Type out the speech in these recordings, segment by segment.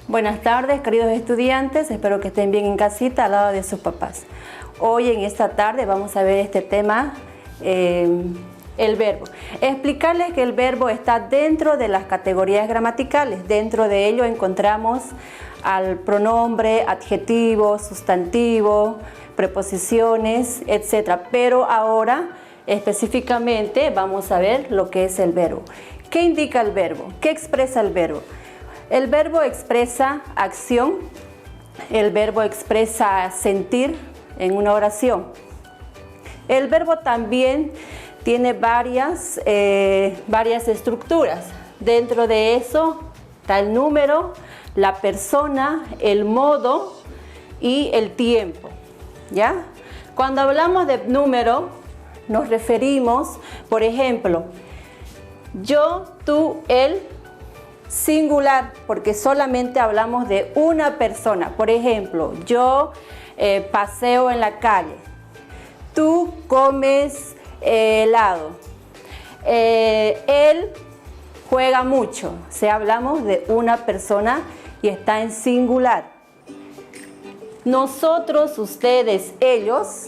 Buenas tardes, queridos estudiantes, espero que estén bien en casita al lado de sus papás. Hoy en esta tarde vamos a ver este tema, el verbo. Explicarles que el verbo está dentro de las categorías gramaticales. Dentro de ello encontramos al pronombre, adjetivo, sustantivo, preposiciones, etc. Pero ahora específicamente vamos a ver lo que es el verbo. ¿Qué indica el verbo? ¿Qué expresa el verbo? El verbo expresa acción, el verbo expresa sentir en una oración. El verbo también tiene varias estructuras. Dentro de eso está el número, la persona, el modo y el tiempo, ¿ya? Cuando hablamos de número, nos referimos, por ejemplo, yo, tú, él, singular, porque solamente hablamos de una persona. Por ejemplo, yo paseo en la calle, tú comes helado, él juega mucho. O sea, hablamos de una persona y está en singular. Nosotros, ustedes, ellos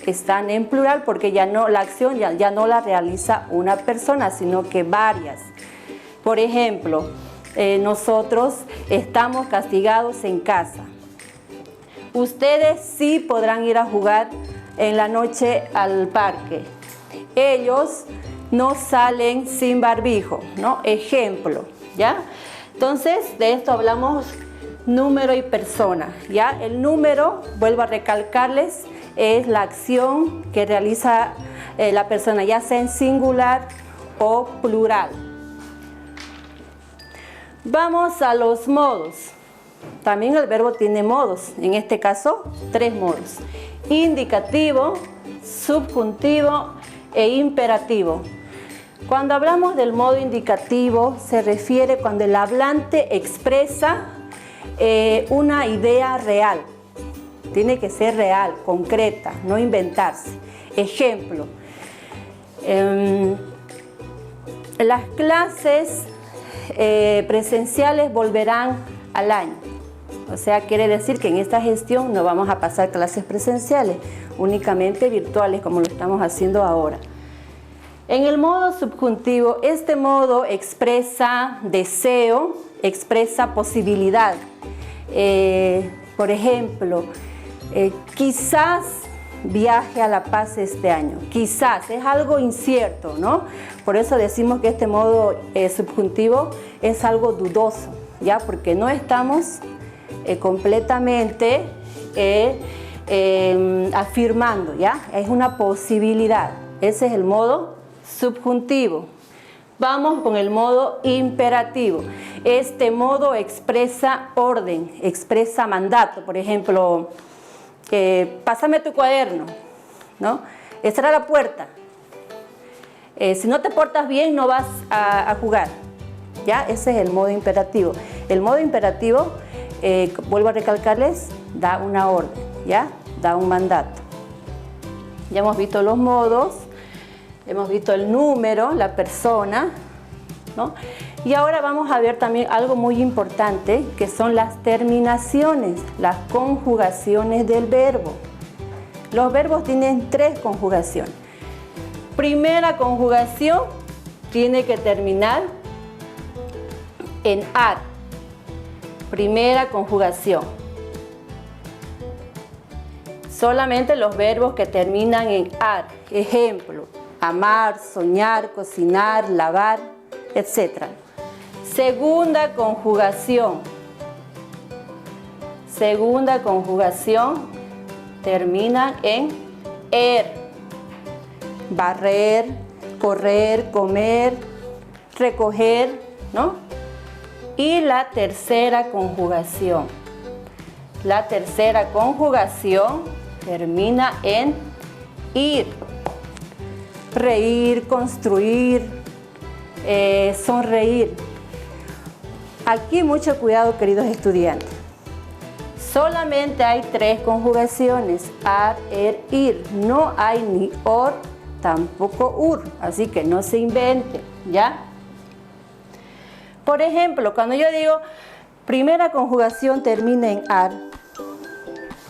están en plural porque ya no, la acción ya no la realiza una persona, sino que varias. Por ejemplo, nosotros estamos castigados en casa. Ustedes sí podrán ir a jugar en la noche al parque. Ellos no salen sin barbijo, ¿no? Ejemplo, ¿ya? Entonces, de esto hablamos número y persona, ¿ya? El número, vuelvo a recalcarles, es la acción que realiza la persona, ya sea en singular o plural. Vamos a los modos. También el verbo tiene modos, en este caso 3 modos: indicativo, subjuntivo e imperativo. Cuando hablamos del modo indicativo se refiere cuando el hablante expresa una idea real. Tiene que ser real, concreta, no inventarse. Ejemplo, las clases presenciales volverán al año. O sea, quiere decir que en esta gestión no vamos a pasar clases presenciales, únicamente virtuales como lo estamos haciendo ahora. En el modo subjuntivo, este modo expresa deseo, expresa posibilidad. Por ejemplo, quizás viaje a La Paz este año. Quizás, es algo incierto, ¿no? Por eso decimos que este modo subjuntivo es algo dudoso, ¿ya? Porque no estamos completamente afirmando, ¿ya? Es una posibilidad. Ese es el modo subjuntivo. Vamos con el modo imperativo. Este modo expresa orden, expresa mandato. Por ejemplo, pásame tu cuaderno, ¿no? Cerra la puerta. Si no te portas bien, no vas a jugar, ¿ya? Ese es el modo imperativo. El modo imperativo, vuelvo a recalcarles, da una orden, ¿ya? Da un mandato. Ya hemos visto los modos, hemos visto el número, la persona, ¿no? Y ahora vamos a ver también algo muy importante, que son las terminaciones, las conjugaciones del verbo. Los verbos tienen 3 conjugaciones. Primera conjugación tiene que terminar en ar. Primera conjugación. Solamente los verbos que terminan en ar. Ejemplo, amar, soñar, cocinar, lavar, etc. Segunda conjugación. Segunda conjugación termina en er. Barrer, correr, comer, recoger, ¿no? Y la tercera conjugación. La tercera conjugación termina en ir. Reír, construir, sonreír. Aquí mucho cuidado, queridos estudiantes. Solamente hay 3 conjugaciones: ar, er, ir. No hay ni or, tampoco ur. Así que no se inventen, ¿ya? Por ejemplo, cuando yo digo primera conjugación termina en ar,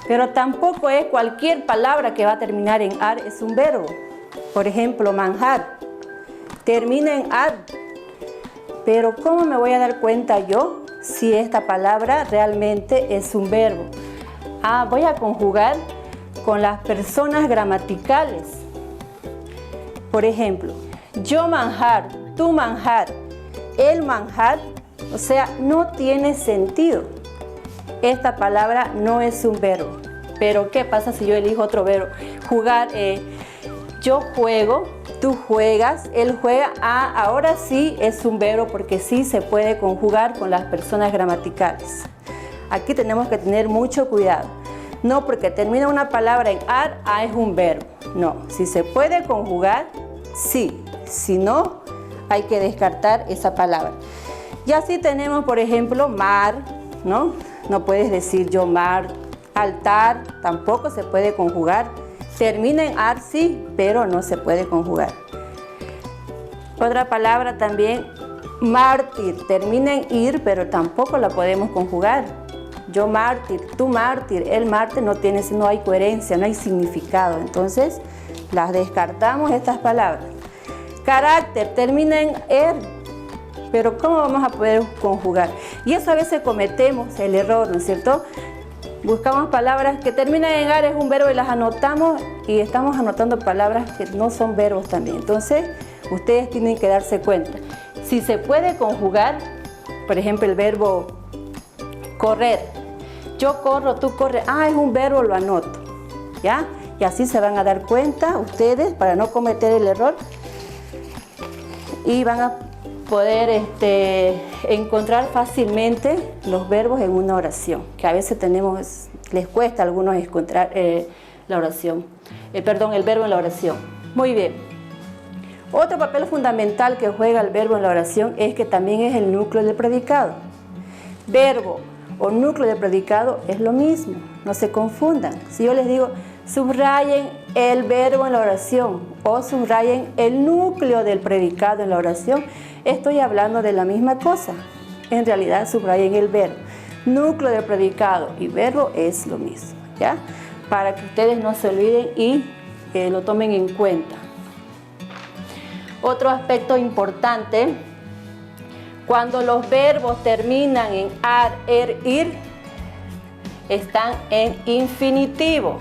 pero tampoco es cualquier palabra que va a terminar en ar, es un verbo. Por ejemplo, manjar, termina en ar, pero ¿cómo me voy a dar cuenta yo si esta palabra realmente es un verbo? Voy a conjugar con las personas gramaticales. Por ejemplo, yo manjar, tú manjar, el manjar, o sea, no tiene sentido. Esta palabra no es un verbo. Pero ¿qué pasa si yo elijo otro verbo? Jugar, yo juego, tú juegas, él juega. Ahora sí es un verbo porque sí se puede conjugar con las personas gramaticales. Aquí tenemos que tener mucho cuidado. No porque termina una palabra en ar, es un verbo. No, si se puede conjugar, sí. Si no, hay que descartar esa palabra. Y así tenemos, por ejemplo, mar, ¿no? No puedes decir yo mar. Altar, tampoco se puede conjugar. Termina en ar, sí, pero no se puede conjugar. Otra palabra también, mártir, termina en ir, pero tampoco la podemos conjugar. Yo mártir, tú mártir, el mártir no hay coherencia, no hay significado. Entonces, las descartamos estas palabras. Carácter, termina en er, pero ¿cómo vamos a poder conjugar? Y eso a veces cometemos el error, ¿no es cierto? Buscamos palabras que terminan en ar, es un verbo, y las anotamos y estamos anotando palabras que no son verbos también. Entonces, ustedes tienen que darse cuenta. Si se puede conjugar, por ejemplo, el verbo correr. Yo corro, tú corres. Es un verbo, lo anoto. ¿Ya? Y así se van a dar cuenta ustedes para no cometer el error. Y van a poder encontrar fácilmente los verbos en una oración. Que a veces les cuesta a algunos encontrar la oración. El verbo en la oración. Muy bien. Otro papel fundamental que juega el verbo en la oración es que también es el núcleo del predicado. Verbo o núcleo del predicado es lo mismo, no se confundan. Si yo les digo, subrayen el verbo en la oración o subrayen el núcleo del predicado en la oración, estoy hablando de la misma cosa. En realidad, subrayen el verbo. Núcleo del predicado y verbo es lo mismo, ¿ya? Para que ustedes no se olviden y lo tomen en cuenta. Otro aspecto importante, cuando los verbos terminan en ar, er, ir, están en infinitivo.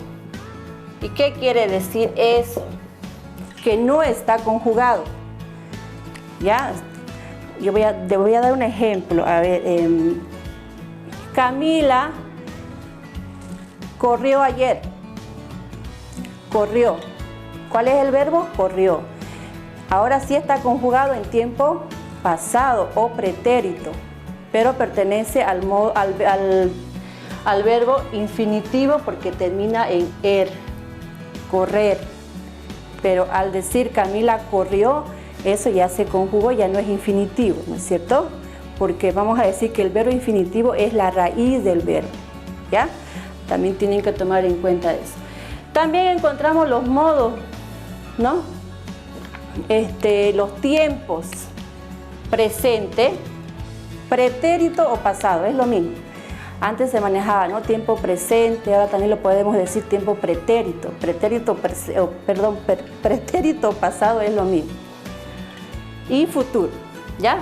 ¿Y qué quiere decir eso? Que no está conjugado. ¿Ya? Te voy a dar un ejemplo. A ver, Camila corrió ayer. Corrió. ¿Cuál es el verbo? Corrió. Ahora sí está conjugado en tiempo pasado o pretérito, pero pertenece al verbo infinitivo porque termina en er, correr. Pero al decir Camila corrió, eso ya se conjugó, ya no es infinitivo, ¿no es cierto? Porque vamos a decir que el verbo infinitivo es la raíz del verbo, ¿ya? También tienen que tomar en cuenta eso. También encontramos los modos, ¿no? Los tiempos, presente, pretérito o pasado, es lo mismo. Antes se manejaba, ¿no? Tiempo presente, ahora también lo podemos decir tiempo pretérito. Pretérito pasado es lo mismo. Y futuro, ¿ya?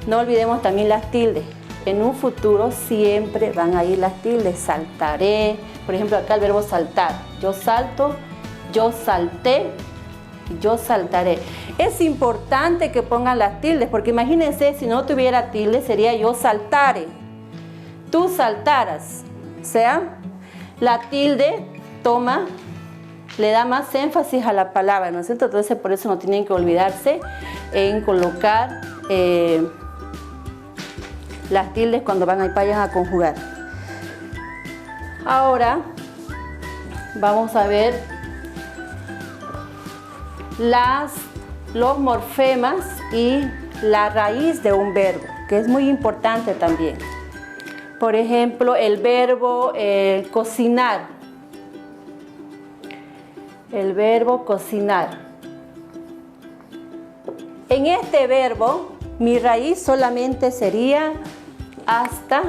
No olvidemos también las tildes. En un futuro siempre van a ir las tildes. Saltaré, por ejemplo, acá el verbo saltar. Yo salto, yo salté, yo saltaré. Es importante que pongan las tildes, porque imagínense si no tuviera tildes sería yo saltare, tú saltaras. O sea, la tilde le da más énfasis a la palabra, ¿no es cierto? Entonces por eso no tienen que olvidarse en colocar las tildes cuando vayan a conjugar. Ahora vamos a ver los morfemas y la raíz de un verbo, que es muy importante también. Por ejemplo, el verbo cocinar. El verbo cocinar. En este verbo, mi raíz solamente sería hasta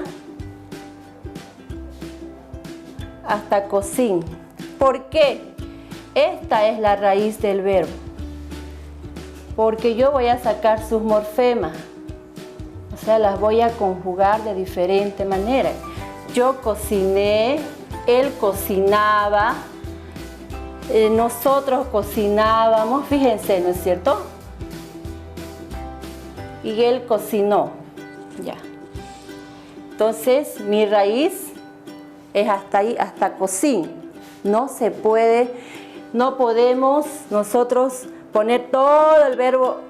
cocin. ¿Por qué? Esta es la raíz del verbo. Porque yo voy a sacar sus morfemas. O sea, las voy a conjugar de diferente manera. Yo cociné, él cocinaba, nosotros cocinábamos, fíjense, ¿no es cierto? Y él cocinó, ya. Entonces, mi raíz es hasta ahí, hasta cocin. No se puede, no podemos nosotros poner todo el verbo,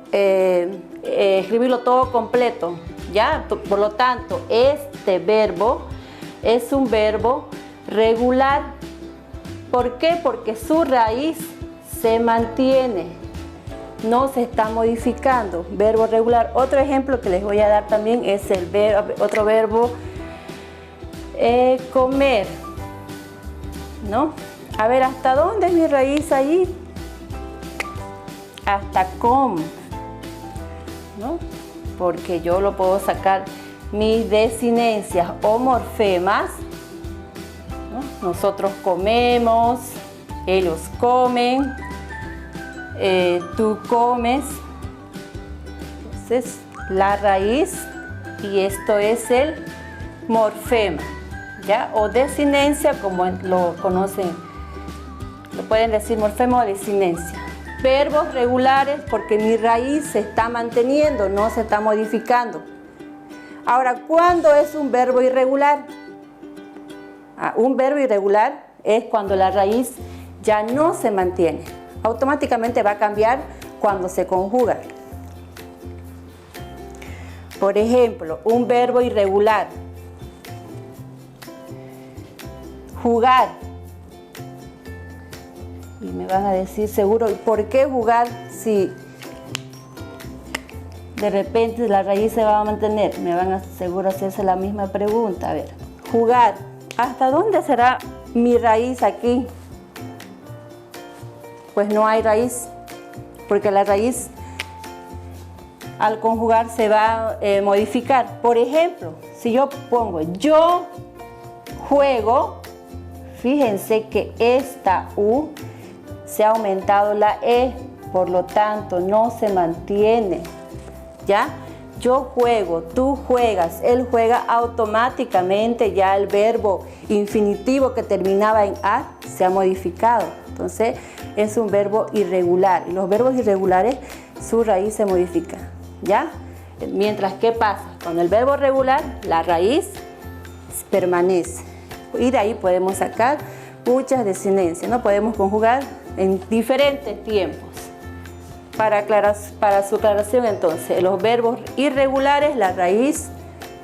escribirlo todo completo, ¿ya? Por lo tanto, este verbo es un verbo regular. ¿Por qué? Porque su raíz se mantiene, no se está modificando. Verbo regular. Otro ejemplo que les voy a dar también es el otro verbo, comer, ¿no? A ver, ¿hasta dónde es mi raíz ahí? Hasta com, ¿no? Porque yo lo puedo sacar mis desinencias o morfemas, ¿no? Nosotros comemos, ellos comen, tú comes. Entonces, la raíz, y esto es el morfema, ¿ya? O desinencia, como lo conocen, lo pueden decir morfema o desinencia. Verbos regulares, porque mi raíz se está manteniendo, no se está modificando. Ahora, ¿cuándo es un verbo irregular? Un verbo irregular es cuando la raíz ya no se mantiene. Automáticamente va a cambiar cuando se conjuga. Por ejemplo, un verbo irregular. Jugar. Y me van a decir seguro, ¿por qué jugar si de repente la raíz se va a mantener? Me van a seguro hacerse la misma pregunta. A ver, jugar. ¿Hasta dónde será mi raíz aquí? Pues no hay raíz, porque la raíz al conjugar se va a modificar. Por ejemplo, si yo pongo yo juego, fíjense que esta U se ha aumentado la E, por lo tanto no se mantiene, ¿ya? Yo juego, tú juegas, él juega, automáticamente ya el verbo infinitivo que terminaba en A se ha modificado. Entonces es un verbo irregular. Y los verbos irregulares, su raíz se modifica, ¿ya? Mientras, ¿qué pasa? Con el verbo regular, la raíz permanece. Y de ahí podemos sacar muchas desinencias, ¿no? Podemos conjugar en diferentes tiempos. Para su aclaración, entonces, los verbos irregulares, la raíz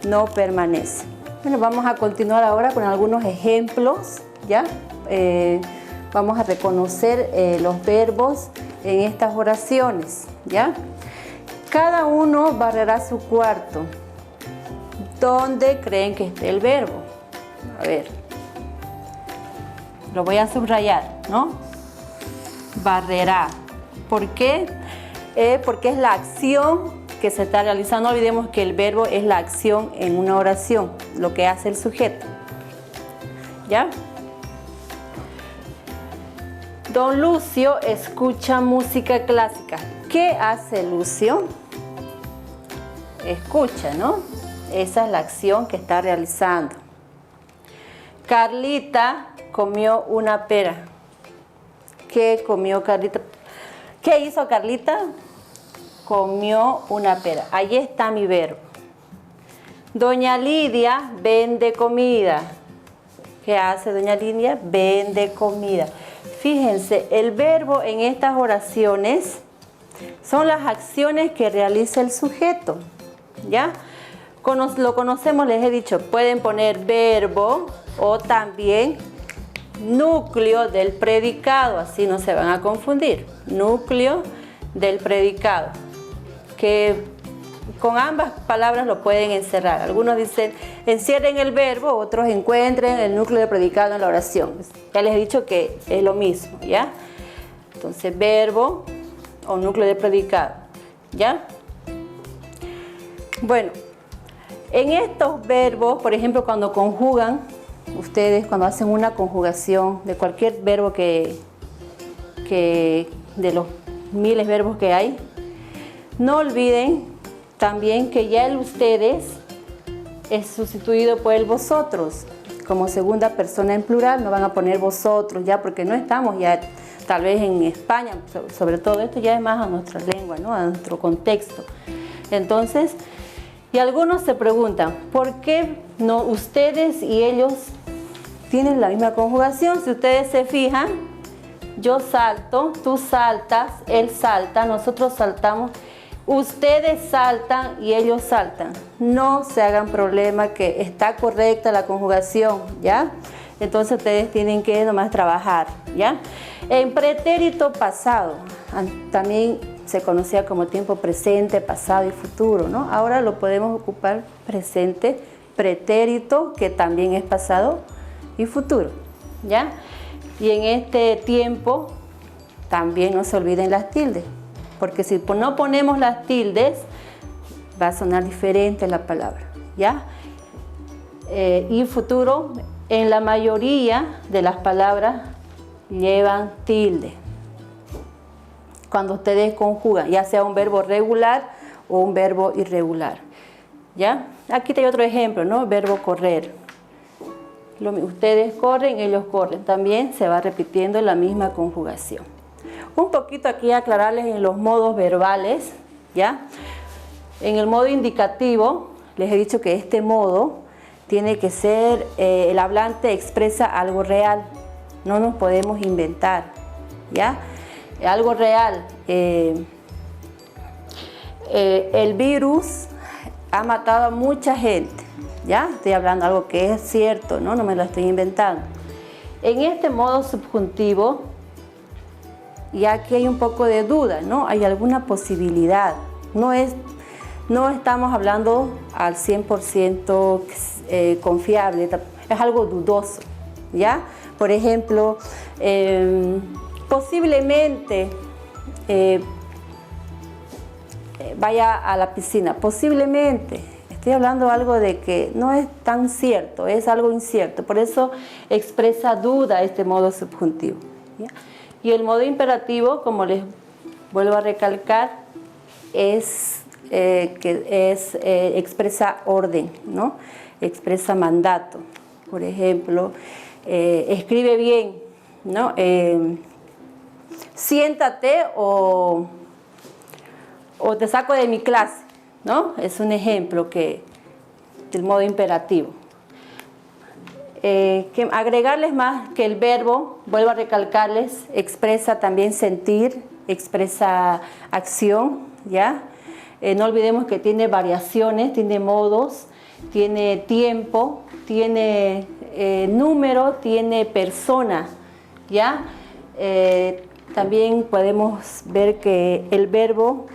no permanece. Bueno, vamos a continuar ahora con algunos ejemplos, ¿ya? Vamos a reconocer los verbos en estas oraciones, ¿ya? Cada uno barrerá su cuarto. ¿Dónde creen que esté el verbo? A ver, lo voy a subrayar, ¿no? Barrerá. ¿Por qué? Porque es la acción que se está realizando. No olvidemos que el verbo es la acción en una oración, lo que hace el sujeto, ¿ya? Don Lucio escucha música clásica. ¿Qué hace Lucio? Escucha, ¿no? Esa es la acción que está realizando. Carlita comió una pera. ¿Qué comió Carlita? ¿Qué hizo Carlita? Comió una pera. Ahí está mi verbo. Doña Lidia vende comida. ¿Qué hace Doña Lidia? Vende comida. Fíjense, el verbo en estas oraciones son las acciones que realiza el sujeto, ¿ya? Lo conocemos, les he dicho, pueden poner verbo o también núcleo del predicado, así no se van a confundir. Núcleo del predicado, que con ambas palabras lo pueden encerrar. Algunos dicen encierren el verbo, otros encuentren el núcleo del predicado en la oración. Ya les he dicho que es lo mismo, ¿ya? Entonces, verbo o núcleo del predicado, ¿ya? Bueno, En estos verbos, por ejemplo, cuando conjugan, ustedes cuando hacen una conjugación de cualquier verbo que de los miles de verbos que hay, no olviden también que ya el ustedes es sustituido por el vosotros. Como segunda persona en plural no van a poner vosotros ya, porque no estamos ya tal vez en España, sobre todo esto ya es más a nuestra lengua, ¿no? A nuestro contexto. Entonces, y algunos se preguntan, ¿por qué no ustedes y ellos tienen la misma conjugación? Si ustedes se fijan, yo salto, tú saltas, él salta, nosotros saltamos, ustedes saltan y ellos saltan. No se hagan problema, que está correcta la conjugación, ¿ya? Entonces ustedes tienen que nomás trabajar, ¿ya? En pretérito pasado, también se conocía como tiempo presente, pasado y futuro, ¿no? Ahora lo podemos ocupar presente, pretérito, que también es pasado y futuro, ¿ya? Y en este tiempo también no se olviden las tildes, porque si no ponemos las tildes va a sonar diferente la palabra, ¿ya? Y futuro, en la mayoría de las palabras llevan tilde cuando ustedes conjugan, ya sea un verbo regular o un verbo irregular, ¿ya? Aquí hay otro ejemplo, ¿no? Verbo correr. Ustedes corren, ellos corren. También se va repitiendo la misma conjugación. Un poquito aquí aclararles en los modos verbales, ¿ya? En el modo indicativo, les he dicho que este modo tiene que ser, el hablante expresa algo real, no nos podemos inventar, ¿ya? Algo real. El virus ha matado a mucha gente, ¿ya? Estoy hablando de algo que es cierto, ¿no? No me lo estoy inventando. En este modo subjuntivo, y aquí hay un poco de duda, ¿no? Hay alguna posibilidad. No estamos hablando al 100% confiable, es algo dudoso, ¿ya? Por ejemplo, posiblemente vaya a la piscina, posiblemente. Estoy hablando algo de que no es tan cierto, es algo incierto. Por eso expresa duda este modo subjuntivo, ¿ya? Y el modo imperativo, como les vuelvo a recalcar, expresa orden, ¿no? Expresa mandato. Por ejemplo, escribe bien, ¿no? Siéntate o te saco de mi clase, ¿no? Es un ejemplo del modo imperativo. Agregarles más que el verbo, vuelvo a recalcarles, expresa también sentir, expresa acción, ¿ya? No olvidemos que tiene variaciones, tiene modos, tiene tiempo, tiene número, tiene persona, ¿ya? También podemos ver que el verbo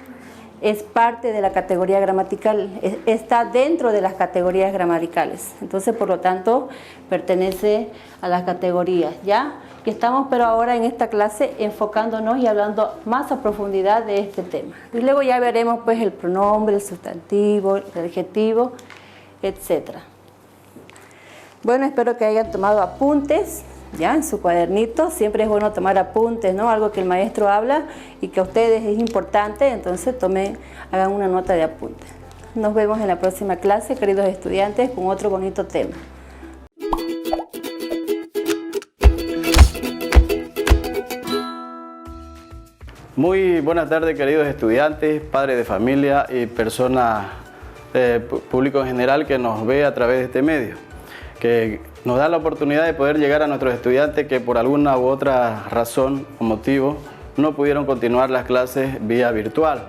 es parte de la categoría gramatical, está dentro de las categorías gramaticales. Entonces, por lo tanto, pertenece a las categorías, ¿ya? Y estamos, pero ahora en esta clase, enfocándonos y hablando más a profundidad de este tema. Y luego ya veremos, pues, el pronombre, el sustantivo, el adjetivo, etc. Bueno, espero que hayan tomado apuntes, ¿ya? En su cuadernito. Siempre es bueno tomar apuntes, ¿no? Algo que el maestro habla y que a ustedes es importante, entonces hagan una nota de apuntes. Nos vemos en la próxima clase, queridos estudiantes, con otro bonito tema. Muy buenas tardes, queridos estudiantes, padres de familia y personas, público en general que nos ve a través de este medio, que nos da la oportunidad de poder llegar a nuestros estudiantes que por alguna u otra razón o motivo no pudieron continuar las clases vía virtual,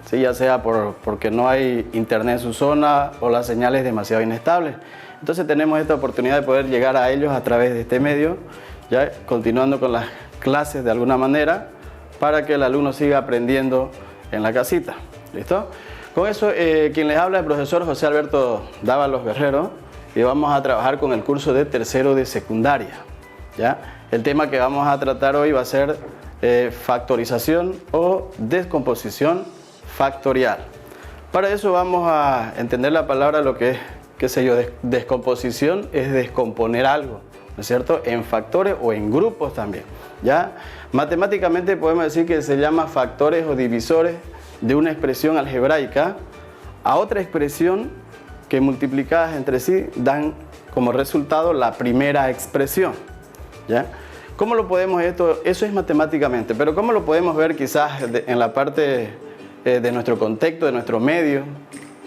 ¿sí? Ya sea porque no hay internet en su zona o la señal es demasiado inestable. Entonces tenemos esta oportunidad de poder llegar a ellos a través de este medio, ya continuando con las clases de alguna manera, para que el alumno siga aprendiendo en la casita. ¿Listo? Con eso, quien les habla es el profesor José Alberto Dávalos Guerrero y vamos a trabajar con el curso de tercero de secundaria, ¿ya? El tema que vamos a tratar hoy va a ser factorización o descomposición factorial. Para eso vamos a entender la palabra lo que es qué sé yo, descomposición es descomponer algo, ¿no es cierto? En factores o en grupos también, ¿ya? Matemáticamente podemos decir que se llama factores o divisores de una expresión algebraica a otra expresión que multiplicadas entre sí dan como resultado la primera expresión, ¿ya? ¿Cómo lo podemos esto? Eso es matemáticamente, pero ¿cómo lo podemos ver quizás en la parte de nuestro contexto, de nuestro medio,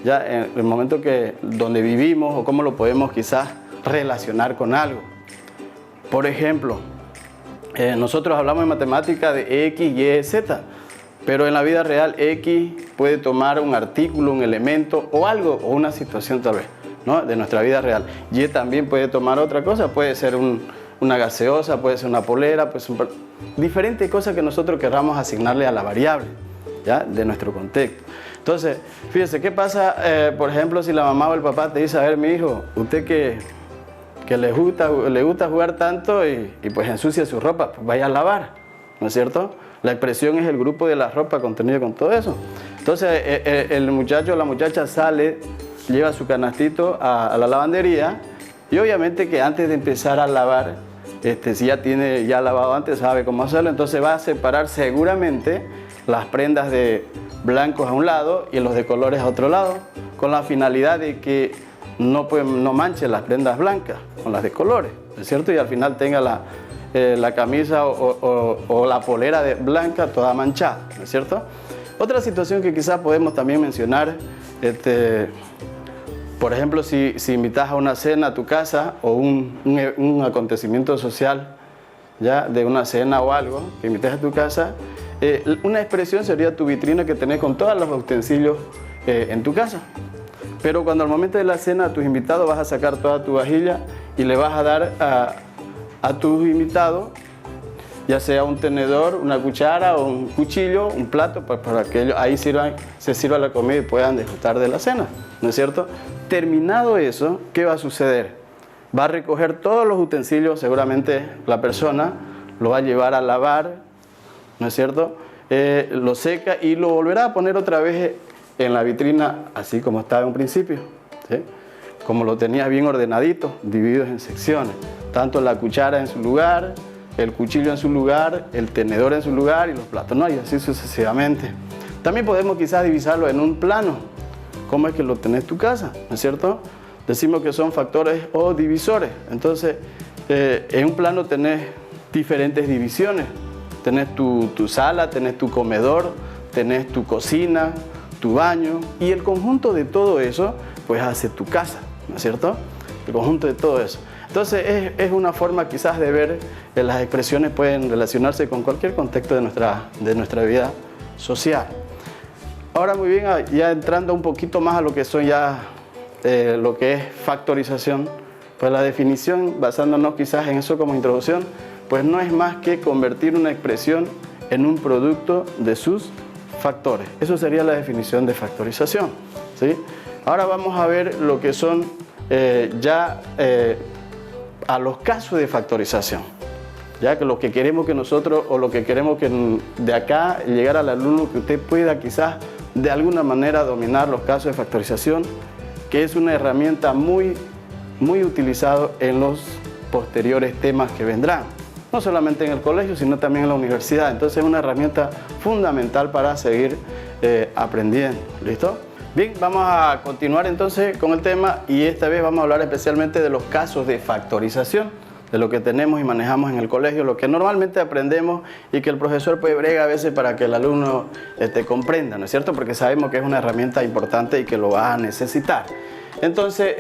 ya en el momento donde vivimos, o cómo lo podemos quizás relacionar con algo? Por ejemplo, nosotros hablamos en matemática de X, Y, Z, pero en la vida real X puede tomar un artículo, un elemento o algo, o una situación tal vez, ¿no?, de nuestra vida real. Y también puede tomar otra cosa, puede ser una gaseosa, puede ser una polera, puede ser diferentes cosas que nosotros queramos asignarle a la variable, ¿ya?, de nuestro contexto. Entonces, fíjese, ¿qué pasa, por ejemplo, si la mamá o el papá te dice, a ver, mi hijo, usted que le gusta jugar tanto y pues ensucia su ropa, pues vaya a lavar, ¿no es cierto? La expresión es el grupo de la ropa contenido con todo eso. Entonces, el muchacho o la muchacha sale, lleva su canastito a la lavandería y obviamente que antes de empezar a lavar, si ya lavado antes, sabe cómo hacerlo, entonces va a separar seguramente las prendas de blancos a un lado y los de colores a otro lado, con la finalidad de que no manche las prendas blancas con las de colores, ¿no es cierto? Y al final tenga la camisa o la polera blanca toda manchada, ¿no es cierto? Otra situación que quizás podemos también mencionar, por ejemplo, si invitas a una cena a tu casa o un acontecimiento social, ya de una cena o algo que invites a tu casa, una expresión sería tu vitrina que tenés con todos los utensilios en tu casa. Pero cuando al momento de la cena a tus invitados vas a sacar toda tu vajilla y le vas a dar a tus invitados, ya sea un tenedor, una cuchara o un cuchillo, un plato, para que ellos ahí se sirva la comida y puedan disfrutar de la cena, ¿no es cierto? Terminado eso, ¿qué va a suceder? Va a recoger todos los utensilios, seguramente la persona lo va a llevar a lavar, ¿no es cierto? Lo seca y lo volverá a poner otra vez en la vitrina, así como estaba en un principio, ¿sí? Como lo tenía bien ordenadito, divididos en secciones, tanto la cuchara en su lugar, el cuchillo en su lugar, el tenedor en su lugar y los platos, ¿no? Y así sucesivamente. También podemos quizás divisarlo en un plano. ¿Cómo es que lo tenés en tu casa? ¿No es cierto? Decimos que son factores o divisores. Entonces, en un plano tenés diferentes divisiones. Tenés tu sala, tenés tu comedor, tenés tu cocina, tu baño. Y el conjunto de todo eso, pues hace tu casa, ¿no es cierto? El conjunto de todo eso. Entonces, es una forma quizás de ver que las expresiones pueden relacionarse con cualquier contexto de nuestra vida social. Ahora muy bien, ya entrando un poquito más a lo que son ya lo que es factorización, pues la definición, basándonos quizás en eso como introducción, pues no es más que convertir una expresión en un producto de sus factores. Eso sería la definición de factorización, ¿sí? Ahora vamos a ver lo que son a los casos de factorización, ya que lo que queremos que nosotros, o lo que queremos que de acá llegar al alumno, que usted pueda quizás de alguna manera dominar los casos de factorización, que es una herramienta muy utilizada en los posteriores temas que vendrán, no solamente en el colegio, sino también en la universidad. Entonces es una herramienta fundamental para seguir aprendiendo. ¿Listo? Bien, vamos a continuar entonces con el tema, y esta vez vamos a hablar especialmente de los casos de factorización, de lo que tenemos y manejamos en el colegio, lo que normalmente aprendemos y que el profesor pues brega a veces para que el alumno comprenda, ¿no es cierto? Porque sabemos que es una herramienta importante y que lo va a necesitar. Entonces,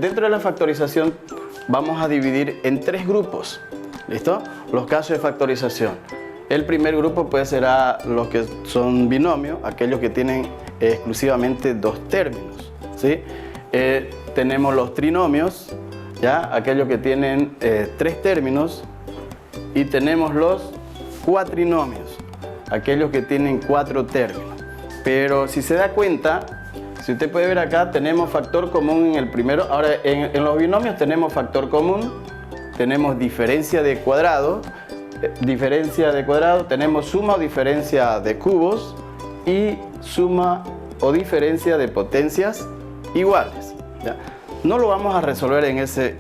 dentro de la factorización vamos a dividir en 3 grupos, ¿listo? Los casos de factorización. El primer grupo pues será los que son binomios, aquellos que tienen exclusivamente 2 términos, ¿sí? Tenemos los trinomios, ¿ya? Aquellos que tienen 3 términos, y tenemos los cuatrinomios, aquellos que tienen 4 términos. Pero si se da cuenta, si usted puede ver acá, tenemos factor común en el primero. Ahora, en los binomios tenemos factor común, tenemos diferencia de cuadrado, tenemos suma o diferencia de cubos y suma o diferencia de potencias iguales, ¿ya? no lo vamos a resolver en ese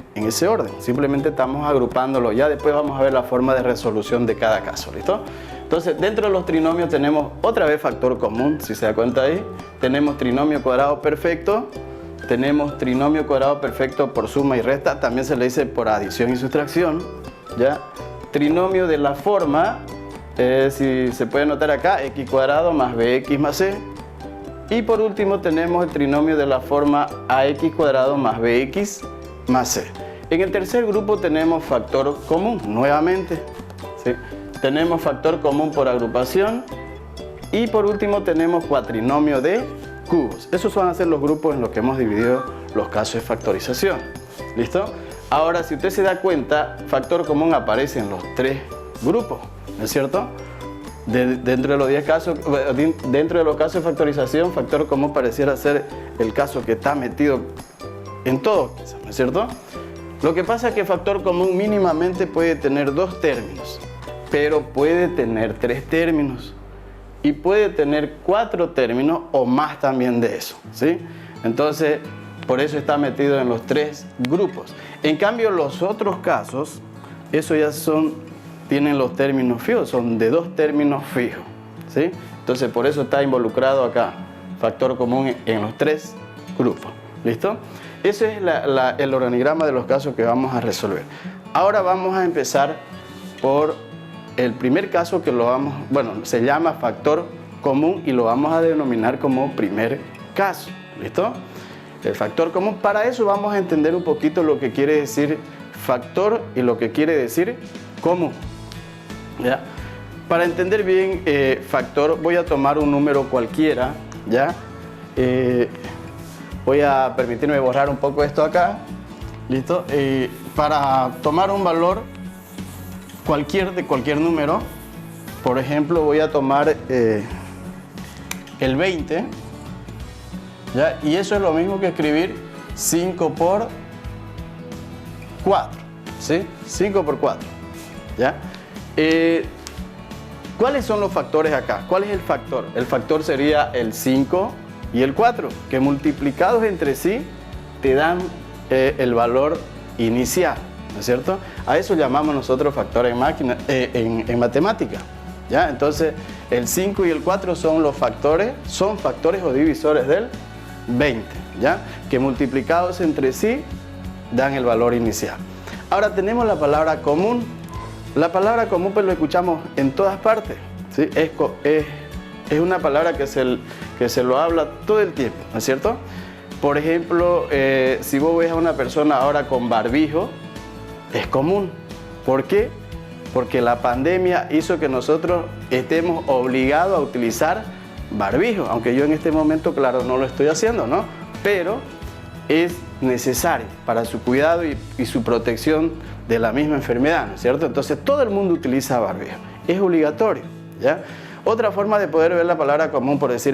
orden, simplemente estamos agrupándolo. Ya después vamos a ver la forma de resolución de cada caso, ¿listo? Entonces, dentro de los trinomios tenemos otra vez factor común, si se da cuenta ahí. Tenemos trinomio cuadrado perfecto, tenemos trinomio cuadrado perfecto por suma y resta, también se le dice por adición y sustracción, ¿ya? Trinomio de la forma, si se puede notar acá, x cuadrado más bx más c. Y por último tenemos el trinomio de la forma ax cuadrado más bx más c. En el tercer grupo tenemos factor común, nuevamente, ¿sí? Tenemos factor común por agrupación y por último tenemos cuatrinomio de cubos. Esos van a ser los grupos en los que hemos dividido los casos de factorización. ¿Listo? Ahora, si usted se da cuenta, factor común aparece en los tres grupos, ¿no es cierto? Dentro de los 10 casos, dentro de los casos de factorización, factor común pareciera ser el caso que está metido en todos, ¿no es cierto? Lo que pasa es que factor común mínimamente puede tener dos términos, pero puede tener tres términos y puede tener cuatro términos o más también de eso, ¿sí? Entonces, por eso está metido en los tres grupos. En cambio, los otros casos, eso ya tienen los términos fijos, son de dos términos fijos, ¿sí? Entonces, por eso está involucrado acá, factor común en los tres grupos, ¿listo? Ese es el organigrama de los casos que vamos a resolver. Ahora vamos a empezar por el primer caso que se llama factor común y lo vamos a denominar como primer caso, ¿listo? El factor común, para eso vamos a entender un poquito lo que quiere decir factor y lo que quiere decir común, ¿ya? Para entender bien factor, voy a tomar un número cualquiera, ¿ya? Voy a permitirme borrar un poco esto acá, ¿listo? Para tomar un valor de cualquier número, por ejemplo, voy a tomar el 20, ¿ya? Y eso es lo mismo que escribir 5 por 4, ¿sí? 5 por 4, ¿ya? ¿Cuáles son los factores acá? ¿Cuál es el factor? El factor sería el 5 y el 4, que multiplicados entre sí te dan el valor inicial, ¿no es cierto? A eso llamamos nosotros factor en matemática, ¿ya? Entonces, el 5 y el 4 son factores o divisores del 20, ¿ya? Que multiplicados entre sí dan el valor inicial. Ahora tenemos la palabra común. La palabra común pues lo escuchamos en todas partes, ¿sí? Es una palabra que se lo habla todo el tiempo, ¿no es cierto? Por ejemplo, si vos ves a una persona ahora con barbijo, es común. ¿Por qué? Porque la pandemia hizo que nosotros estemos obligados a utilizar barbijo, aunque yo en este momento, claro, no lo estoy haciendo, ¿no? Pero es necesario para su cuidado y su protección de la misma enfermedad, ¿no es cierto? Entonces todo el mundo utiliza barbijo, es obligatorio, ¿ya? Otra forma de poder ver la palabra común, por decir,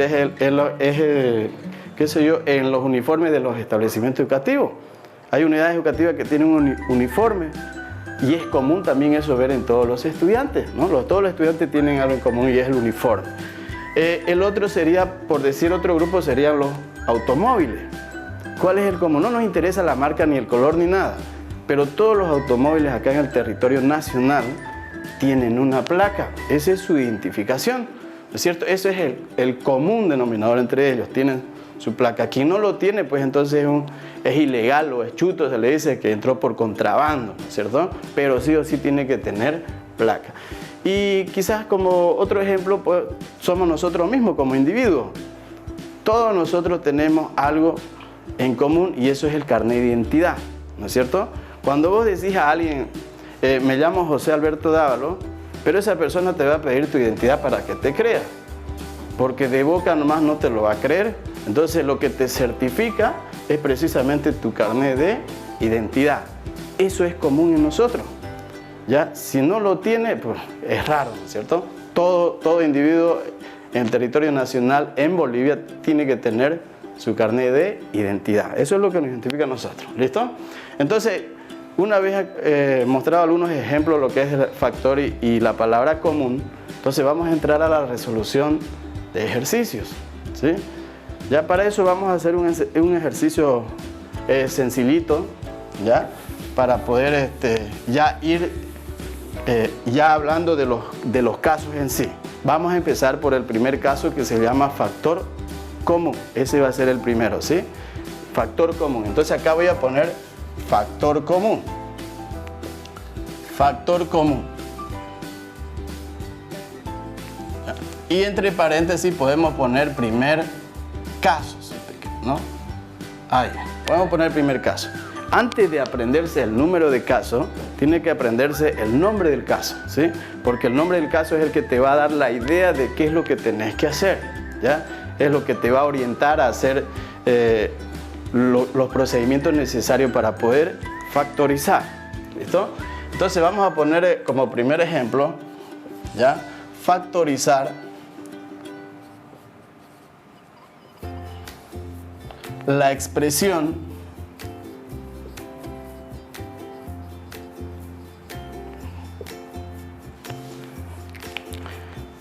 qué sé yo, en los uniformes de los establecimientos educativos. Hay unidades educativas que tienen un uniforme y es común también eso ver en todos los estudiantes, ¿no? Todos los estudiantes tienen algo en común y es el uniforme. El otro sería, por decir otro grupo, serían los automóviles. ¿Cuál es el común? No nos interesa la marca ni el color ni nada, pero todos los automóviles acá en el territorio nacional tienen una placa. Esa es su identificación, ¿no es cierto? Ese es el común denominador entre ellos, tienen su placa. Quien no lo tiene, pues entonces es ilegal o es chuto, se le dice que entró por contrabando, ¿no es cierto? Pero sí o sí tiene que tener placa. Y quizás como otro ejemplo, pues, somos nosotros mismos como individuos. Todos nosotros tenemos algo en común y eso es el carnet de identidad, ¿no es cierto? Cuando vos decís a alguien, me llamo José Alberto Dávalo, pero esa persona te va a pedir tu identidad para que te crea, porque de boca nomás no te lo va a creer. Entonces lo que te certifica es precisamente tu carnet de identidad. Eso es común en nosotros, ¿ya? Si no lo tiene, pues es raro, ¿no es cierto? Todo individuo en territorio nacional en Bolivia tiene que tener su carnet de identidad. Eso es lo que nos identifica a nosotros, ¿listo? Entonces, una vez mostrado algunos ejemplos de lo que es el factor y la palabra común, entonces vamos a entrar a la resolución de ejercicios, ¿sí? Ya para eso vamos a hacer un ejercicio sencillito, ¿ya? Para poder ya ir ya hablando de los casos en sí. Vamos a empezar por el primer caso, que se llama factor común. Ese va a ser el primero, ¿sí? Factor común. Entonces acá voy a poner factor común. Factor común. Y entre paréntesis podemos poner primer caso, ¿no? Ahí, podemos poner primer caso. Antes de aprenderse el número de caso, tiene que aprenderse el nombre del caso, ¿sí? Porque el nombre del caso es el que te va a dar la idea de qué es lo que tenés que hacer, ¿ya? Es lo que te va a orientar a hacer los procedimientos necesarios para poder factorizar, ¿listo? Entonces vamos a poner como primer ejemplo, ¿ya? Factorizar la expresión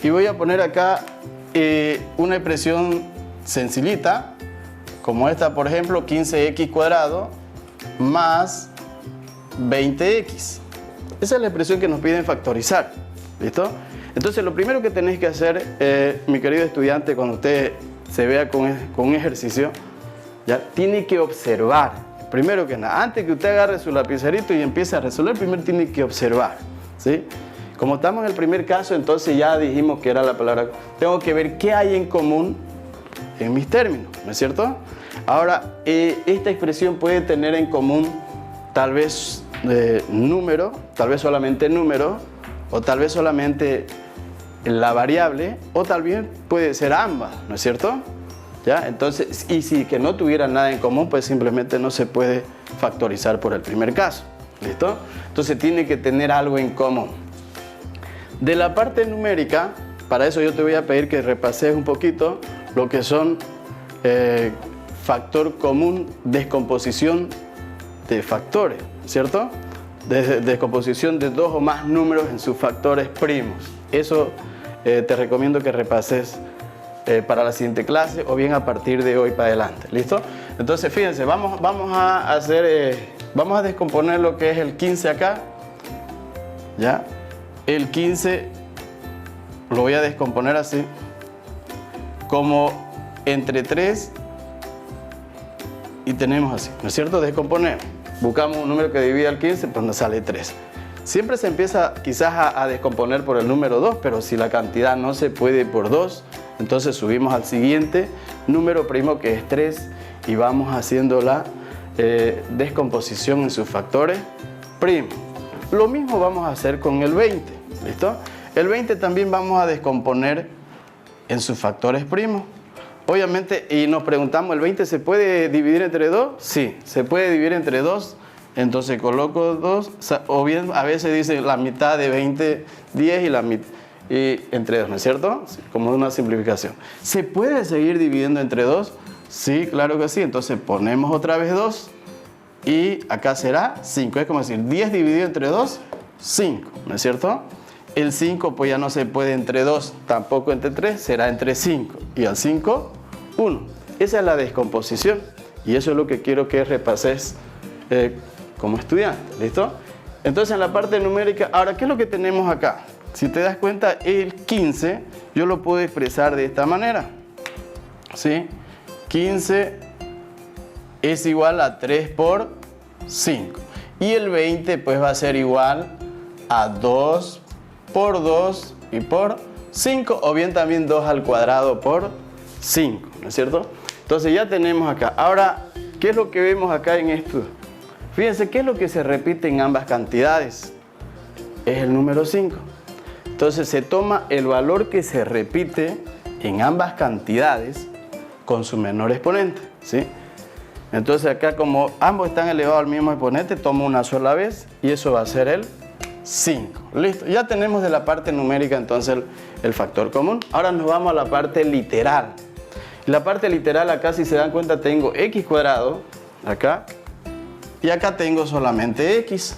y voy a poner acá una expresión sencillita, como esta, por ejemplo, 15x cuadrado más 20x. Esa es la expresión que nos piden factorizar, ¿listo? Entonces, lo primero que tenéis que hacer, mi querido estudiante, cuando usted se vea con un ejercicio, ya tiene que observar. Primero que nada, antes que usted agarre su lapicerito y empiece a resolver, primero tiene que observar, ¿sí? Como estamos en el primer caso, entonces ya dijimos que era la palabra. Tengo que ver qué hay en común en mis términos, ¿no es cierto? Ahora, esta expresión puede tener en común tal vez número, tal vez solamente número, o tal vez solamente la variable, o tal vez puede ser ambas, ¿no es cierto? ¿Ya? Entonces, y si que no tuviera nada en común, pues simplemente no se puede factorizar por el primer caso, ¿listo? Entonces tiene que tener algo en común. De la parte numérica, para eso yo te voy a pedir que repases un poquito lo que son factor común, descomposición de factores, ¿cierto? Descomposición de dos o más números en sus factores primos. Eso te recomiendo que repases para la siguiente clase o bien a partir de hoy para adelante, ¿listo? Entonces fíjense, vamos a descomponer lo que es el 15 acá, ¿ya? El 15 lo voy a descomponer así, como entre 3 y tenemos así, ¿no es cierto? Descomponemos, buscamos un número que divida el 15, pues nos sale 3. Siempre se empieza quizás a descomponer por el número 2, pero si la cantidad no se puede por 2, entonces subimos al siguiente número primo, que es 3, y vamos haciendo la descomposición en sus factores primos. Lo mismo vamos a hacer con el 20. ¿Listo? El 20 también vamos a descomponer en sus factores primos. Obviamente, y nos preguntamos, ¿el 20 se puede dividir entre 2? Sí, se puede dividir entre 2. Entonces coloco 2, o bien a veces dice la mitad de 20, 10 y la mitad entre 2, ¿no es cierto? Como una simplificación. ¿Se puede seguir dividiendo entre 2? Sí, claro que sí. Entonces ponemos otra vez 2 y acá será 5. Es como decir, 10 dividido entre 2, 5, ¿no es cierto? El 5 pues ya no se puede entre 2, tampoco entre 3, será entre 5. Y al 5, 1. Esa es la descomposición. Y eso es lo que quiero que repases como estudiante, ¿listo? Entonces en la parte numérica, ahora, ¿qué es lo que tenemos acá? Si te das cuenta, el 15 yo lo puedo expresar de esta manera, ¿sí? 15 es igual a 3 por 5. Y el 20 pues va a ser igual a 2 por 2 y por 5, o bien también 2 al cuadrado por 5, ¿no es cierto? Entonces ya tenemos acá. Ahora, ¿qué es lo que vemos acá en esto? Fíjense, ¿qué es lo que se repite en ambas cantidades? Es el número 5. Entonces se toma el valor que se repite en ambas cantidades con su menor exponente, ¿sí? Entonces acá, como ambos están elevados al mismo exponente, tomo una sola vez y eso va a ser el 5. Listo, ya tenemos de la parte numérica entonces el factor común. Ahora nos vamos a la parte literal. La parte literal, acá si se dan cuenta tengo x cuadrado acá y acá tengo solamente x.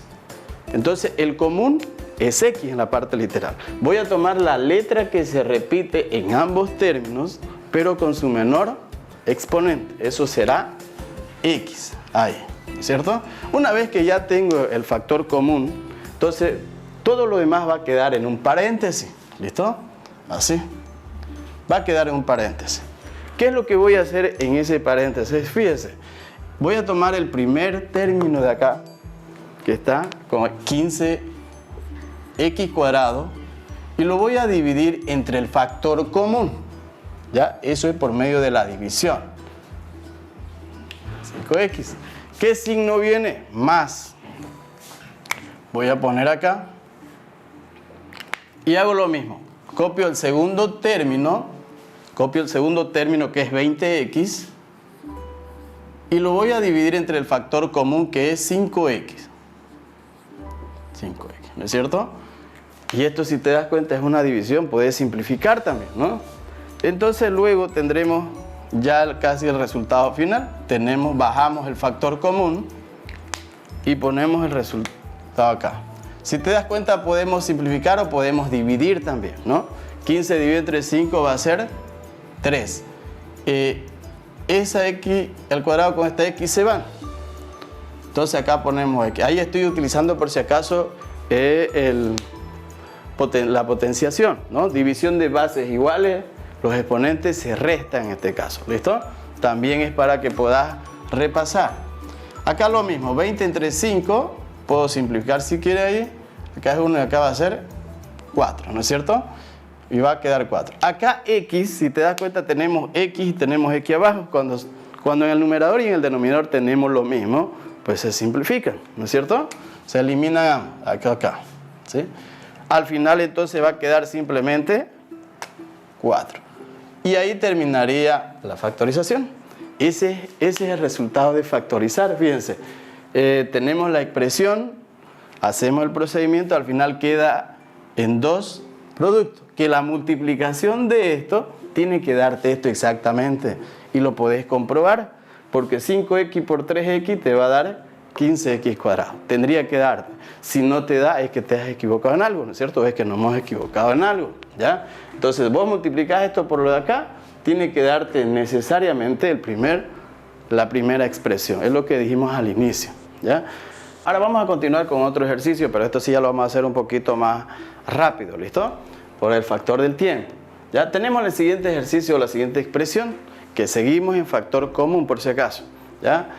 Entonces el común es x en la parte literal. Voy a tomar la letra que se repite en ambos términos, pero con su menor exponente. Eso será X, ahí, ¿cierto? Una vez que ya tengo el factor común, entonces todo lo demás va a quedar en un paréntesis, ¿listo? Así, va a quedar en un paréntesis. ¿Qué es lo que voy a hacer en ese paréntesis? Fíjese, voy a tomar el primer término de acá, que está con 15x², y lo voy a dividir entre el factor común, ¿ya? Eso es por medio de la división. 5x. ¿Qué signo viene? Más. Voy a poner acá y hago lo mismo. Copio el segundo término que es 20x y lo voy a dividir entre el factor común que es 5x. 5x, ¿no es cierto? Y esto, si te das cuenta, es una división, puedes simplificar también, ¿no? Entonces luego tendremos ya casi el resultado final. Bajamos el factor común y ponemos el resultado acá. Si te das cuenta, podemos simplificar o podemos dividir también, ¿no? 15 dividido entre 5 va a ser 3. Esa x al cuadrado con esta x se van. Entonces acá ponemos x. Ahí estoy utilizando por si acaso la potenciación, ¿no? División de bases iguales, los exponentes se restan en este caso, ¿listo? También es para que puedas repasar. Acá lo mismo, 20 entre 5, puedo simplificar si quiere ahí. Acá es 1 y acá va a ser 4, ¿no es cierto? Y va a quedar 4. Acá x, si te das cuenta, tenemos x y tenemos x abajo. Cuando en el numerador y en el denominador tenemos lo mismo, pues se simplifican, ¿no es cierto? Se eliminan acá, ¿sí? Al final entonces va a quedar simplemente 4. Y ahí terminaría la factorización. Ese es el resultado de factorizar. Fíjense, tenemos la expresión, hacemos el procedimiento, al final queda en 2 productos. Que la multiplicación de esto tiene que darte esto exactamente. Y lo podés comprobar, porque 5x por 3x te va a dar 15x². Tendría que darte. Si no te da, es que te has equivocado en algo, ¿no es cierto? Es que nos hemos equivocado en algo, ¿ya? Entonces, vos multiplicás esto por lo de acá, tiene que darte necesariamente la primera expresión. Es lo que dijimos al inicio, ¿ya? Ahora vamos a continuar con otro ejercicio, pero esto sí ya lo vamos a hacer un poquito más rápido, ¿listo? Por el factor del tiempo. Ya tenemos el siguiente ejercicio, la siguiente expresión, que seguimos en factor común por si acaso, ¿ya?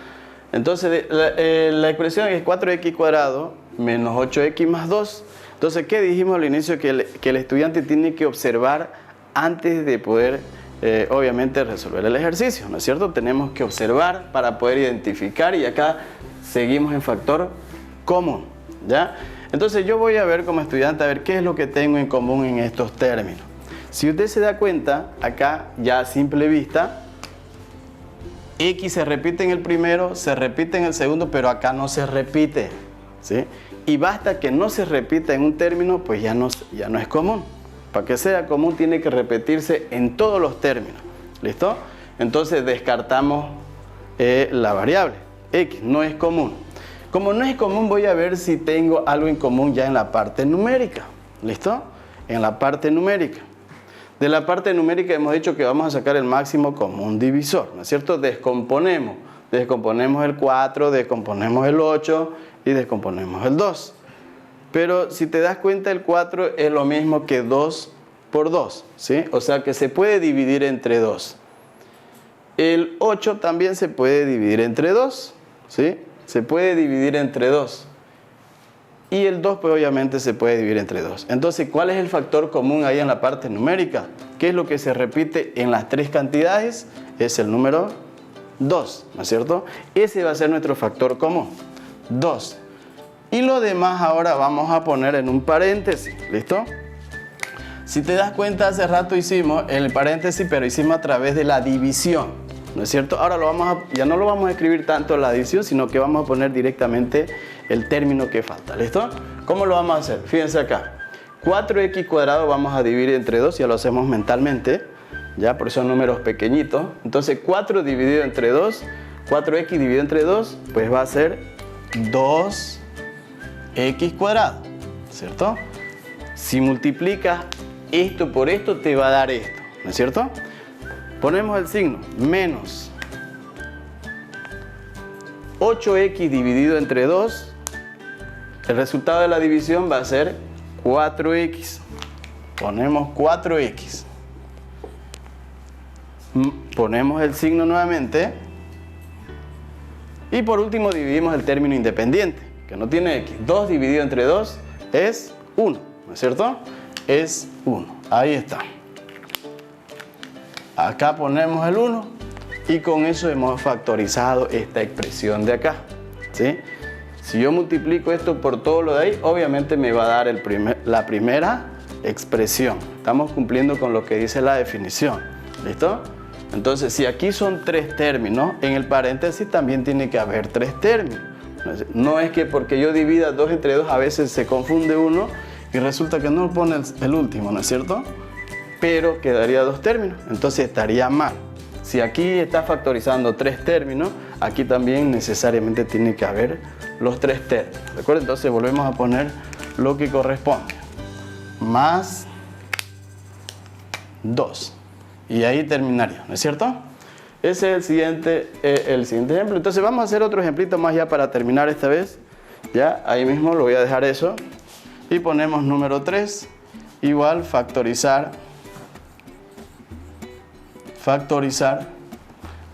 Entonces, la expresión es 4x² menos 8x más 2. Entonces, ¿qué dijimos al inicio? Que el estudiante tiene que observar antes de poder, obviamente, resolver el ejercicio, ¿no es cierto? Tenemos que observar para poder identificar y acá seguimos en factor común, ¿ya? Entonces, yo voy a ver como estudiante, a ver qué es lo que tengo en común en estos términos. Si usted se da cuenta, acá ya a simple vista, x se repite en el primero, se repite en el segundo, pero acá no se repite, ¿sí? Y basta que no se repita en un término, pues ya no es común. Para que sea común tiene que repetirse en todos los términos, ¿listo? Entonces descartamos la variable x, no es común. Como no es común, voy a ver si tengo algo en común ya en la parte numérica, ¿listo? En la parte numérica. De la parte numérica hemos dicho que vamos a sacar el máximo común divisor, ¿no es cierto? Descomponemos el 4, descomponemos el 8 y descomponemos el 2. Pero si te das cuenta, el 4 es lo mismo que 2 por 2, ¿sí? O sea que se puede dividir entre 2. El 8 también se puede dividir entre 2, ¿sí? Se puede dividir entre 2. Y el 2 pues obviamente se puede dividir entre 2. Entonces, ¿cuál es el factor común ahí en la parte numérica? ¿Qué es lo que se repite en las tres cantidades? Es el número 2, ¿no es cierto? Ese va a ser nuestro factor común, 2. Y lo demás ahora vamos a poner en un paréntesis, ¿listo? Si te das cuenta, hace rato hicimos el paréntesis, pero hicimos a través de la división, ¿no es cierto? Ahora ya no lo vamos a escribir tanto la división, sino que vamos a poner directamente el término que falta, ¿listo? ¿Cómo lo vamos a hacer? Fíjense acá, 4x² vamos a dividir entre 2, ya lo hacemos mentalmente, ya por esos números pequeñitos. Entonces 4 dividido entre 2, 4x dividido entre 2, pues va a ser 2x², ¿cierto? Si multiplicas esto por esto, te va a dar esto, ¿no es cierto? Ponemos el signo, menos 8x dividido entre 2, el resultado de la división va a ser 4x. Ponemos 4x. Ponemos el signo nuevamente. Y por último dividimos el término independiente, que no tiene x. 2 dividido entre 2 es 1, ¿no es cierto? Es 1. Ahí está. Acá ponemos el 1 y con eso hemos factorizado esta expresión de acá, ¿sí? Si yo multiplico esto por todo lo de ahí, obviamente me va a dar la primera expresión. Estamos cumpliendo con lo que dice la definición. ¿Listo? Entonces, si aquí son 3 términos, en el paréntesis también tiene que haber 3 términos. No es que porque yo divida 2 entre 2 a veces se confunde uno y resulta que no pone el último, ¿no es cierto? Pero quedaría 2 términos, entonces estaría mal. Si aquí está factorizando 3 términos, aquí también necesariamente tiene que haber los 3 términos. ¿De acuerdo? Entonces volvemos a poner lo que corresponde. Más 2. Y ahí terminaría, ¿no es cierto? Ese es el siguiente ejemplo. Entonces vamos a hacer otro ejemplito más ya para terminar esta vez. Ya, ahí mismo lo voy a dejar eso. Y ponemos número 3, igual factorizar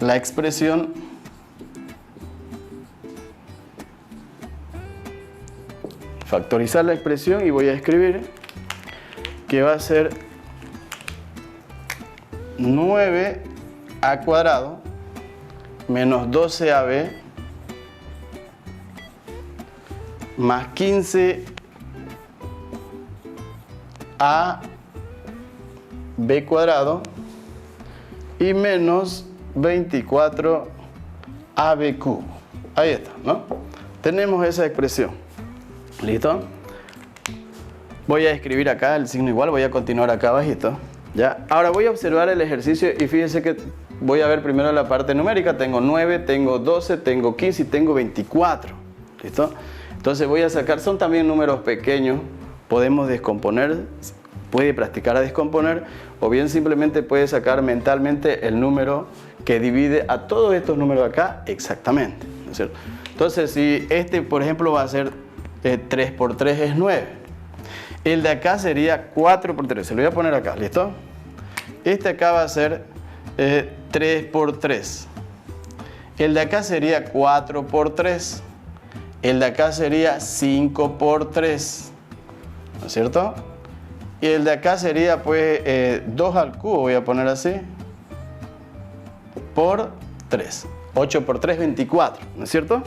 la expresión y voy a escribir que va a ser 9a cuadrado menos 12ab más 15ab cuadrado y menos 24ab cubo. Ahí está, ¿no? Tenemos esa expresión. ¿Listo? Voy a escribir acá el signo igual, voy a continuar acá abajito. ¿Ya? Ahora voy a observar el ejercicio y fíjense que voy a ver primero la parte numérica. Tengo 9, tengo 12, tengo 15 y tengo 24. ¿Listo? Entonces voy a sacar, son también números pequeños. Podemos descomponer, puede practicar a descomponer o bien simplemente puede sacar mentalmente el número que divide a todos estos números acá exactamente, ¿no es cierto? Entonces si este por ejemplo va a ser 3 por 3 es 9. El de acá sería 4 por 3, se lo voy a poner acá, ¿listo? Este acá va a ser 3 por 3. El de acá sería 4 por 3. El de acá sería 5 por 3. ¿No es cierto? Y el de acá sería pues 2 al cubo, voy a poner así, por 3. 8 por 3, 24, ¿no es cierto?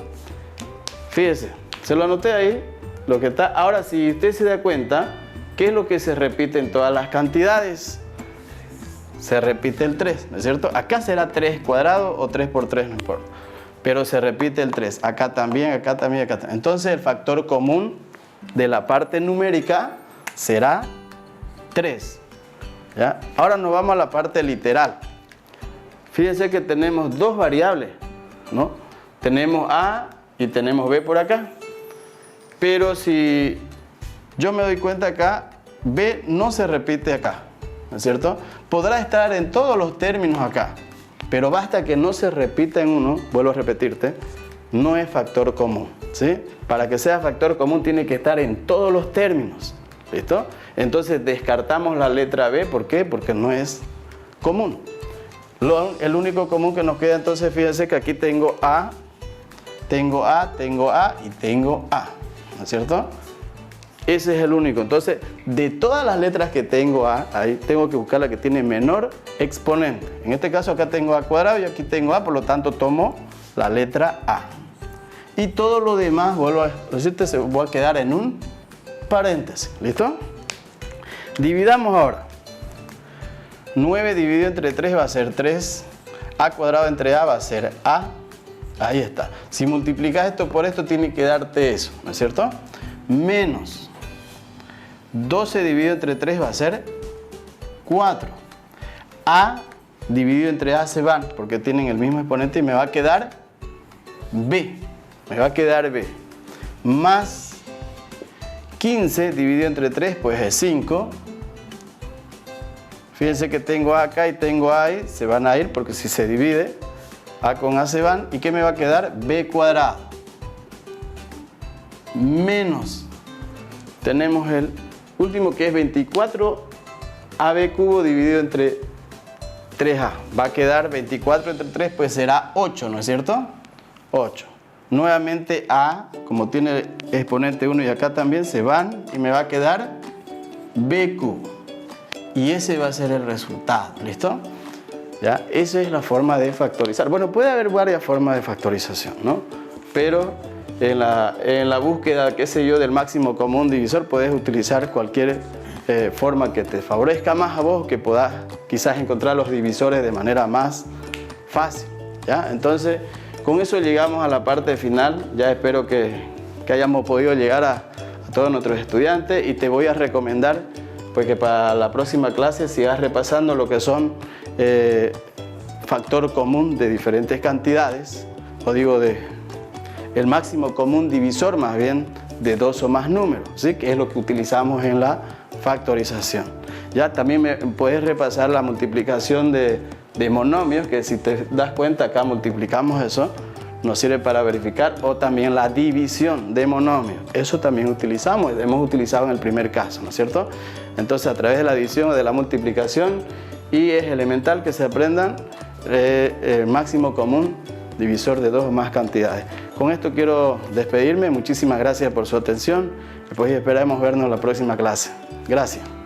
Fíjese, se lo anoté ahí, lo que está. Ahora, si usted se da cuenta, ¿qué es lo que se repite en todas las cantidades? Se repite el 3, ¿no es cierto? Acá será 3 cuadrado o 3 por 3, no importa. Pero se repite el 3. Acá también, acá también, acá también. Entonces el factor común de la parte numérica será 3. ¿Ya? Ahora nos vamos a la parte literal. Fíjense que tenemos dos variables, ¿no? Tenemos A y tenemos B por acá. Pero si yo me doy cuenta acá, B no se repite acá, ¿no es cierto? Podrá estar en todos los términos acá, pero basta que no se repita en uno, vuelvo a repetirte, no es factor común, ¿sí? Para que sea factor común tiene que estar en todos los términos, ¿listo? Entonces descartamos la letra B, ¿por qué? Porque no es común. El único común que nos queda entonces, fíjense que aquí tengo A, tengo A, tengo A y tengo A, ¿no es cierto? Ese es el único. Entonces, de todas las letras que tengo A, ahí tengo que buscar la que tiene menor exponente. En este caso acá tengo A cuadrado y aquí tengo A, por lo tanto tomo la letra A. Y todo lo demás, vuelvo a decirte, se va a quedar en un paréntesis. ¿Listo? Dividamos ahora. 9 dividido entre 3 va a ser 3. A cuadrado entre A va a ser A. Ahí está. Si multiplicas esto por esto, tiene que darte eso, ¿no es cierto? Menos 12 dividido entre 3 va a ser 4. A dividido entre A se van porque tienen el mismo exponente y me va a quedar B. Me va a quedar B. Más 15 dividido entre 3 pues es 5. Fíjense que tengo A acá y tengo A ahí. Se van a ir porque si se divide A con A se van. ¿Y qué me va a quedar? B cuadrado. Menos. Tenemos el último que es 24AB cubo dividido entre 3A. Va a quedar 24 entre 3, pues será 8, ¿no es cierto? 8. Nuevamente A, como tiene exponente 1 y acá también, se van y me va a quedar B cubo. Y ese va a ser el resultado, ¿listo? ¿Ya? Esa es la forma de factorizar. Bueno, puede haber varias formas de factorización, ¿no? Pero en la búsqueda, qué sé yo, del máximo común divisor, puedes utilizar cualquier forma que te favorezca más a vos, que puedas quizás encontrar los divisores de manera más fácil, ¿ya? Entonces, con eso llegamos a la parte final. Ya espero que hayamos podido llegar a todos nuestros estudiantes, y te voy a recomendar pues que para la próxima clase sigas repasando lo que son factor común de diferentes cantidades, o digo el máximo común divisor más bien de dos o más números, ¿sí? Que es lo que utilizamos en la factorización. Ya también puedes repasar la multiplicación de monomios, que si te das cuenta acá multiplicamos eso, nos sirve para verificar, o también la división de monomios, eso también utilizamos, hemos utilizado en el primer caso, ¿no es cierto? Entonces, a través de la división o de la multiplicación, y es elemental que se aprendan el máximo común divisor de dos o más cantidades. Con esto quiero despedirme. Muchísimas gracias por su atención, y pues esperamos vernos en la próxima clase. Gracias.